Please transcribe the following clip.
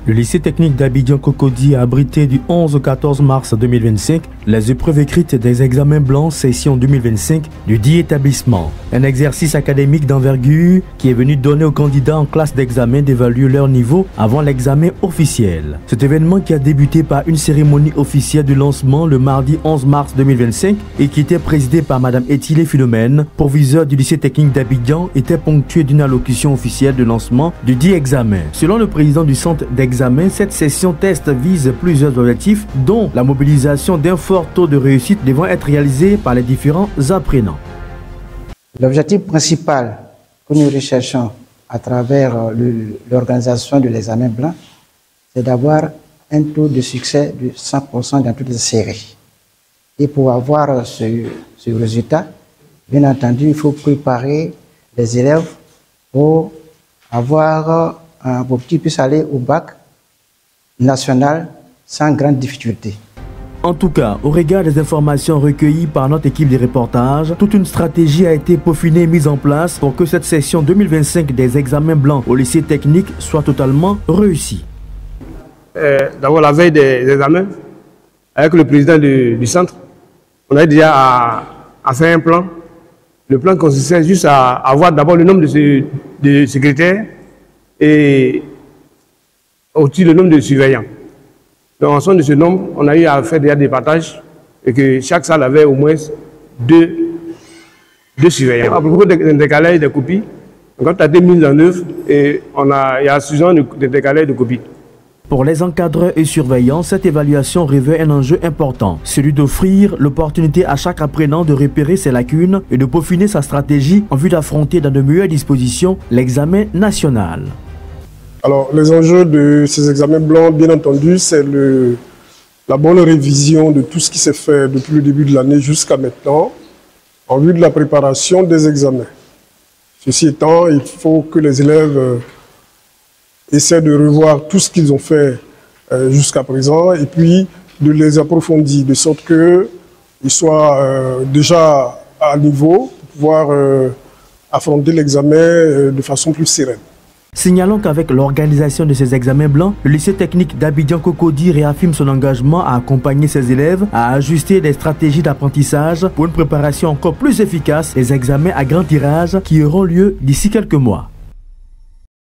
Le lycée technique d'Abidjan-Cocody a abrité du 11 au 14 mars 2025 les épreuves écrites des examens blancs session 2025 du dit établissement. Un exercice académique d'envergure qui est venu donner aux candidats en classe d'examen d'évaluer leur niveau avant l'examen officiel. Cet événement qui a débuté par une cérémonie officielle de lancement le mardi 11 mars 2025 et qui était présidée par Mme Ethylé Philomène, proviseure du lycée technique d'Abidjan, était ponctué d'une allocution officielle de lancement du dit examen. Selon le président du centre d'examen, cette session test vise plusieurs objectifs, dont la mobilisation d'un fort taux de réussite devant être réalisé par les différents apprenants. L'objectif principal que nous recherchons à travers l'organisation de l'examen blanc, c'est d'avoir un taux de succès de 100% dans toutes les séries. Et pour avoir ce résultat, bien entendu, il faut préparer les élèves pour qu'ils puissent aller au bac national sans grande difficulté. En tout cas, au regard des informations recueillies par notre équipe de reportage, toute une stratégie a été peaufinée et mise en place pour que cette session 2025 des examens blancs au lycée technique soit totalement réussie. D'abord, la veille des examens, avec le président du centre, on a déjà à faire un plan. Le plan consistait juste à avoir d'abord le nombre de secrétaires et aussi le nombre de surveillants. Donc, en somme de ce nombre, on a eu à faire déjà des partages et que chaque salle avait au moins deux surveillants. À propos des décalages des copies, quand tu as été mis en œuvre, il y a suffisamment de décalages de copies. Pour les encadreurs et surveillants, cette évaluation révèle un enjeu important, celui d'offrir l'opportunité à chaque apprenant de repérer ses lacunes et de peaufiner sa stratégie en vue d'affronter dans de meilleures dispositions l'examen national. Alors, les enjeux de ces examens blancs, bien entendu, c'est la bonne révision de tout ce qui s'est fait depuis le début de l'année jusqu'à maintenant, en vue de la préparation des examens. Ceci étant, il faut que les élèves essaient de revoir tout ce qu'ils ont fait jusqu'à présent et puis de les approfondir, de sorte qu'ils soient déjà à niveau pour pouvoir affronter l'examen de façon plus sereine. Signalons qu'avec l'organisation de ces examens blancs, le lycée technique d'Abidjan-Cocody réaffirme son engagement à accompagner ses élèves à ajuster des stratégies d'apprentissage pour une préparation encore plus efficace des examens à grand tirage qui auront lieu d'ici quelques mois.